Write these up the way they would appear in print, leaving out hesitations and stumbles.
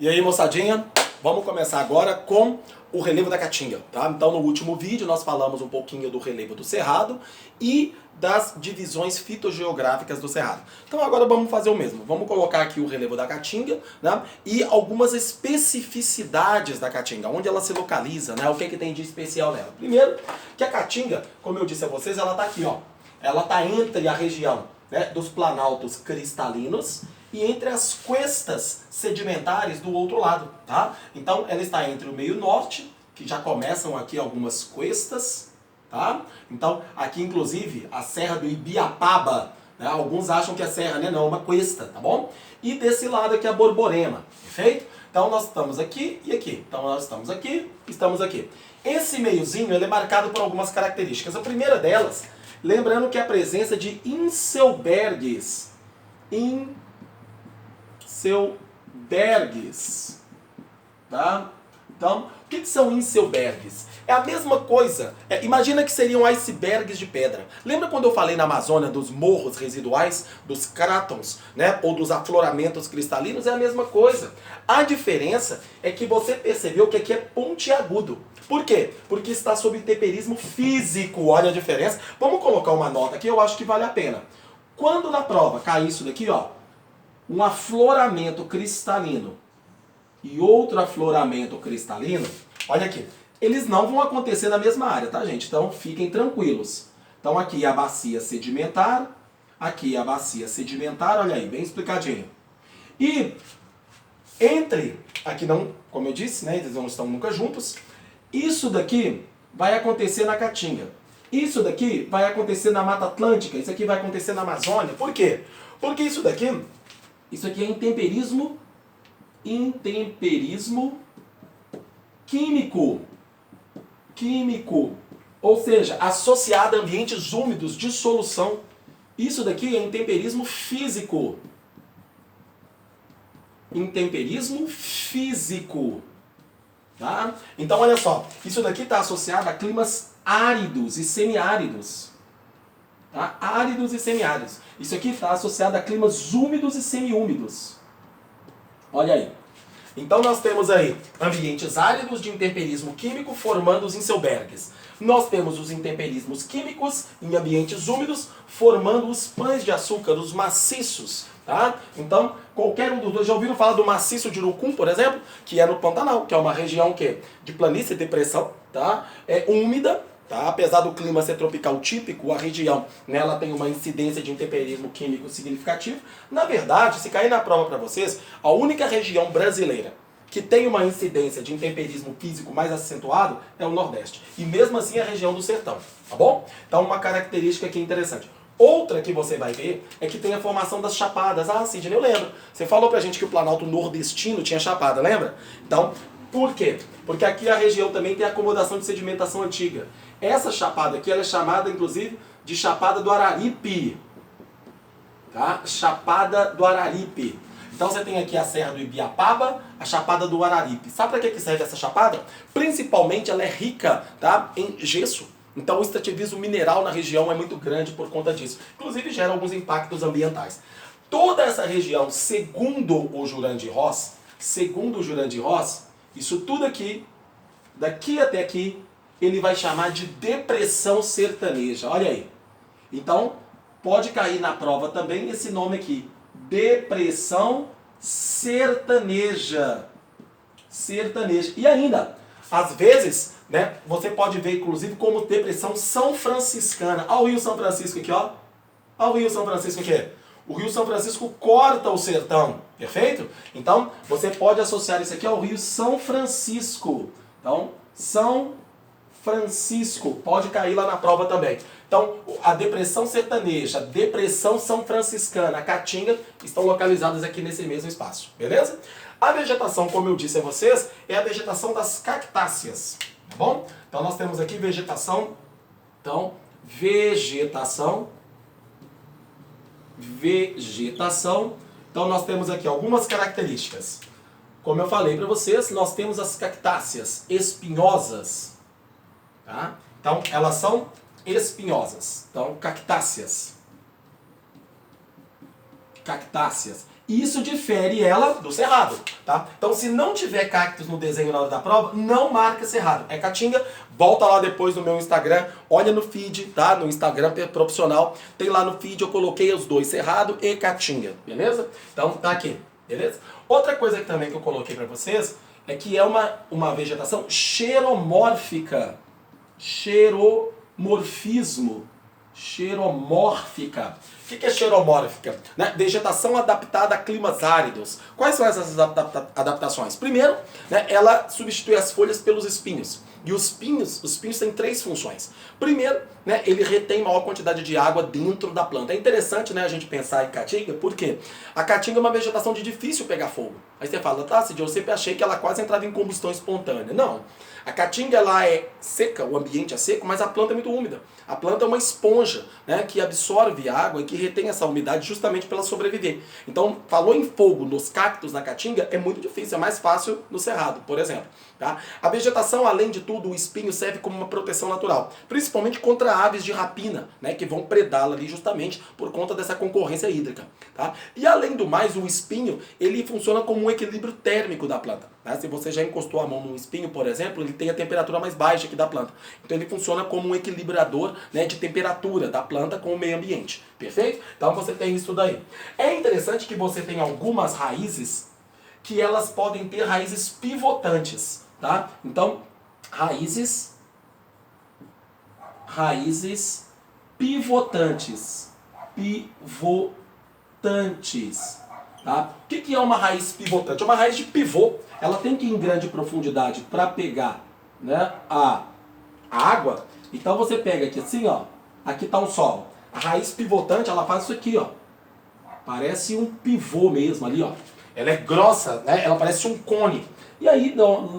E aí, moçadinha, vamos começar agora com o relevo da Caatinga, tá? Então, no último vídeo nós falamos um pouquinho do relevo do Cerrado e das divisões fitogeográficas do Cerrado. Então agora vamos fazer o mesmo. Vamos colocar aqui o relevo da Caatinga, né? E algumas especificidades da Caatinga, onde ela se localiza, né? O que tem de especial nela. Primeiro, que a Caatinga, como eu disse a vocês, ela tá aqui, ó. Ela tá entre a região, né, dos planaltos cristalinos e entre as cuestas sedimentares do outro lado, tá? Então ela está entre o meio norte, que já começam aqui algumas cuestas, tá? Então aqui inclusive a Serra do Ibiapaba, né? Alguns acham que é serra, né? Não, é uma cuesta, tá bom? E desse lado aqui a Borborema, perfeito? Então nós estamos aqui e aqui. Então nós estamos aqui, estamos aqui. Esse meiozinho ele é marcado por algumas características. A primeira delas, lembrando que a presença de inselbergues, tá? Então, o que são inselbergues? É a mesma coisa, imagina que seriam icebergs de pedra. Lembra quando eu falei na Amazônia dos morros residuais, dos crátons, né? Ou dos afloramentos cristalinos? É a mesma coisa. A diferença é que você percebeu que aqui é pontiagudo. Por quê? Porque está sob temperismo físico. Olha a diferença. Vamos colocar uma nota aqui, eu acho que vale a pena. Quando na prova cair isso daqui, ó, um afloramento cristalino e outro afloramento cristalino, olha aqui, eles não vão acontecer na mesma área, tá, gente? Então fiquem tranquilos. Então aqui é a bacia sedimentar, aqui é a bacia sedimentar, olha aí, bem explicadinho. E entre, aqui não, como eu disse, né, eles não estão nunca juntos, isso daqui vai acontecer na Caatinga. Isso daqui vai acontecer na Mata Atlântica, isso aqui vai acontecer na Amazônia. Por quê? Porque isso aqui é intemperismo químico. Ou seja, associado a ambientes úmidos de solução. Isso daqui é intemperismo físico. Intemperismo físico. Tá? Então olha só, isso daqui está associado a climas áridos e semiáridos. Tá? Áridos e semiáridos. Isso aqui está associado a climas úmidos e semiúmidos. Olha aí. Então nós temos aí ambientes áridos de intemperismo químico formando os inselbergues. Nós temos os intemperismos químicos em ambientes úmidos formando os pães de açúcar, os maciços. Tá? Então, qualquer um dos dois, já ouviram falar do maciço de Urucum, por exemplo? Que é no Pantanal, que é uma região que, de planície e depressão, tá? É úmida, tá? Apesar do clima ser tropical típico, a região nela tem uma incidência de intemperismo químico significativo. Na verdade, se cair na prova para vocês, a única região brasileira que tem uma incidência de intemperismo físico mais acentuado é o Nordeste. E mesmo assim a região do Sertão, tá bom? Então uma característica aqui interessante. Outra que você vai ver é que tem a formação das chapadas. Ah, Sidney, eu lembro. Você falou pra gente que o Planalto Nordestino tinha chapada, lembra? Então, por quê? Porque aqui a região também tem acomodação de sedimentação antiga. Essa chapada aqui ela é chamada, inclusive, de Chapada do Araripe. Tá? Chapada do Araripe. Então você tem aqui a Serra do Ibiapaba, a Chapada do Araripe. Sabe para que serve essa chapada? Principalmente ela é rica, tá, em gesso. Então o extrativismo mineral na região é muito grande por conta disso. Inclusive gera alguns impactos ambientais. Toda essa região, segundo o Jurandir Ross, isso tudo aqui, daqui até aqui, ele vai chamar de depressão sertaneja. Olha aí. Então, pode cair na prova também esse nome aqui. Depressão sertaneja. E ainda, às vezes, né, você pode ver, inclusive, como depressão são franciscana. Olha o Rio São Francisco aqui, ó. Olha o Rio São Francisco aqui. O Rio São Francisco corta o sertão, perfeito? Então, você pode associar isso aqui ao Rio São Francisco. Então, São Francisco, pode cair lá na prova também. Então, a depressão sertaneja, a depressão são franciscana, a Caatinga estão localizadas aqui nesse mesmo espaço, beleza? A vegetação, como eu disse a vocês, é a vegetação das cactáceas, tá bom? Então, nós temos aqui vegetação, então, vegetação, então nós temos aqui algumas características. Como eu falei para vocês, nós temos as cactáceas espinhosas, tá? Então, elas são espinhosas. Então, cactáceas. E isso difere ela do cerrado, tá? Então se não tiver cactos no desenho na hora da prova, não marca cerrado. É caatinga, volta lá depois no meu Instagram, olha no feed, tá? No Instagram profissional, tem lá no feed, eu coloquei os dois, cerrado e caatinga, beleza? Então tá aqui, beleza? Outra coisa que também que eu coloquei pra vocês é que é uma vegetação xeromórfica. Xeromorfismo. Xeromórfica. O que é xeromórfica? Né? Vegetação adaptada a climas áridos. Quais são essas adaptações? Primeiro, né, ela substitui as folhas pelos espinhos. E os espinhos têm três funções. Primeiro, né, ele retém maior quantidade de água dentro da planta. É interessante, né, a gente pensar em caatinga, porque a caatinga é uma vegetação de difícil pegar fogo. Aí você fala, tá, Cid, eu sempre achei que ela quase entrava em combustão espontânea. Não. A caatinga ela é seca, o ambiente é seco, mas a planta é muito úmida. A planta é uma esponja, né, que absorve água e que retém essa umidade justamente para ela sobreviver. Então, falou em fogo nos cactos na caatinga, é muito difícil, é mais fácil no cerrado, por exemplo. Tá? A vegetação, além de tudo, o espinho serve como uma proteção natural, principalmente contra aves de rapina, né, que vão predá-la ali justamente por conta dessa concorrência hídrica. Tá? E além do mais, o espinho ele funciona como um equilíbrio térmico da planta. Né? Se você já encostou a mão num espinho, por exemplo, ele tem a temperatura mais baixa aqui da planta. Então ele funciona como um equilibrador, né, de temperatura da planta com o meio ambiente. Perfeito? Então você tem isso daí. É interessante que você tem algumas raízes que elas podem ter raízes pivotantes. Tá? Então, raízes pivotantes. Tá? O que é uma raiz pivotante? É uma raiz de pivô. Ela tem que ir em grande profundidade para pegar, né, a água. Então você pega aqui assim, ó. Aqui está um solo. A raiz pivotante, ela faz isso aqui, ó. Parece um pivô mesmo ali, ó. Ela é grossa, né? Ela parece um cone. E aí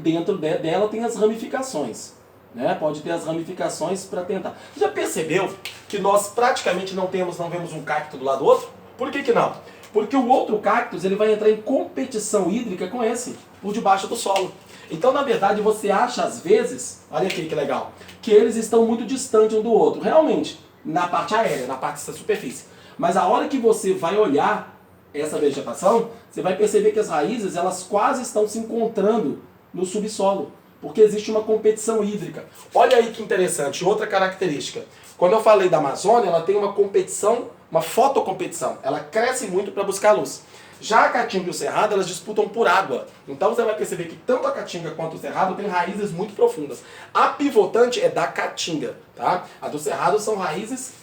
dentro dela tem as ramificações. Né? Pode ter as ramificações para tentar. Você já percebeu que nós praticamente não vemos um cacto do lado do outro? Por que não? Porque o outro cactus ele vai entrar em competição hídrica com esse, por debaixo do solo. Então, na verdade, você acha às vezes, olha aqui que legal, que eles estão muito distantes um do outro. Realmente, na parte aérea, na parte da superfície. Mas a hora que você vai olhar essa vegetação, você vai perceber que as raízes elas quase estão se encontrando no subsolo, porque existe uma competição hídrica. Olha aí que interessante, outra característica. Quando eu falei da Amazônia, ela tem uma competição, uma fotocompetição. Ela cresce muito para buscar luz. Já a caatinga e o cerrado, elas disputam por água. Então você vai perceber que tanto a caatinga quanto o cerrado têm raízes muito profundas. A pivotante é da caatinga, tá? A do cerrado são raízes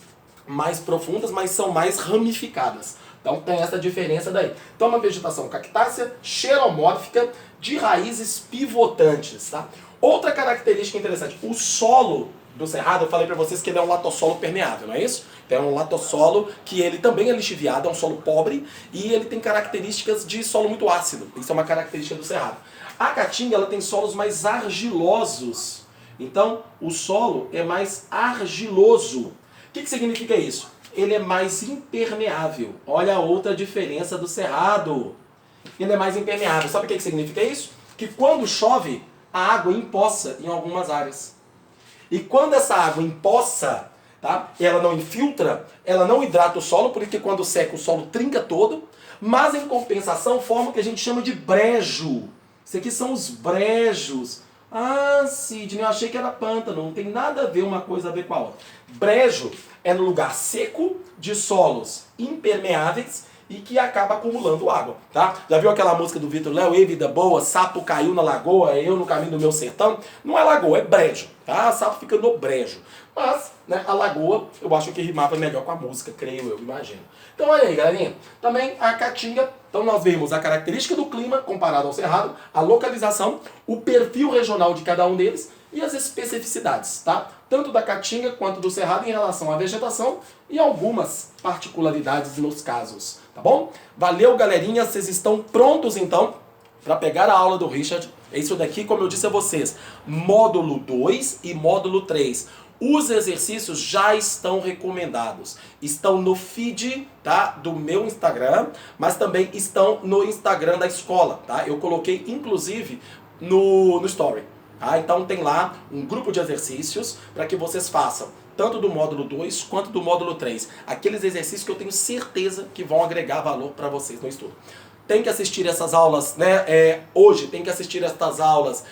mais profundas, mas são mais ramificadas. Então tem essa diferença daí. Então é uma vegetação cactácea, xeromórfica, de raízes pivotantes. Tá? Outra característica interessante, o solo do cerrado, eu falei para vocês que ele é um latossolo permeável, não é isso? Então é um latossolo que ele também é lixiviado, é um solo pobre e ele tem características de solo muito ácido. Isso é uma característica do cerrado. A caatinga ela tem solos mais argilosos. Então o solo é mais argiloso. O que significa isso? Ele é mais impermeável. Olha a outra diferença do cerrado. Ele é mais impermeável. Sabe o que significa isso? Que quando chove, a água empoça em algumas áreas. E quando essa água empoça, tá? Ela não infiltra, ela não hidrata o solo, porque quando seca o solo trinca todo, mas em compensação forma o que a gente chama de brejo. Isso aqui são os brejos. Ah, Sidney, eu achei que era pântano, não tem nada a ver uma coisa a ver com a outra. Brejo é no lugar seco de solos impermeáveis e que acaba acumulando água, tá? Já viu aquela música do Vitor Léo, Ei vida boa, sapo caiu na lagoa, eu no caminho do meu sertão? Não é lagoa, é brejo, tá? Sapo fica no brejo. Mas, né, a lagoa, eu acho que rimava melhor com a música, creio eu, imagino. Então olha aí, galerinha. Também a caatinga, então nós vemos a característica do clima comparado ao cerrado, a localização, o perfil regional de cada um deles e as especificidades, tá? Tanto da caatinga quanto do cerrado em relação à vegetação e algumas particularidades nos casos, tá bom? Valeu, galerinha, vocês estão prontos então para pegar a aula do Richard. É isso daqui, como eu disse a vocês, módulo 2 e módulo 3. Os exercícios já estão recomendados. Estão no feed, tá, do meu Instagram, mas também estão no Instagram da escola, tá? Eu coloquei inclusive no story. Tá? Então tem lá um grupo de exercícios para que vocês façam, tanto do módulo 2 quanto do módulo 3. Aqueles exercícios que eu tenho certeza que vão agregar valor para vocês no estudo. Tem que assistir essas aulas, né? Hoje, tem que assistir essas aulas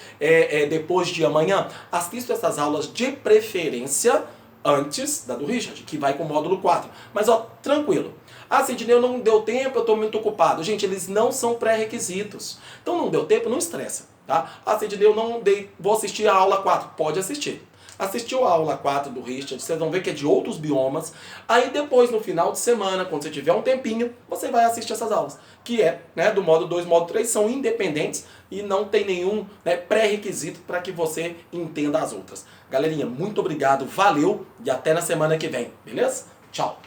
depois de amanhã. Assista essas aulas de preferência antes da do Richard, que vai com o módulo 4. Mas, ó, tranquilo. Ah, Sidney, não deu tempo, eu estou muito ocupado. Gente, eles não são pré-requisitos. Então, não deu tempo, não estressa, tá? Ah, Sidney, eu não dei, vou assistir a aula 4. Pode assistir. Assistiu a aula 4 do Richard, vocês vão ver que é de outros biomas. Aí depois, no final de semana, quando você tiver um tempinho, você vai assistir essas aulas. Que né, do módulo 2 e módulo 3, são independentes e não tem nenhum, né, pré-requisito para que você entenda as outras. Galerinha, muito obrigado, valeu e até na semana que vem, beleza? Tchau!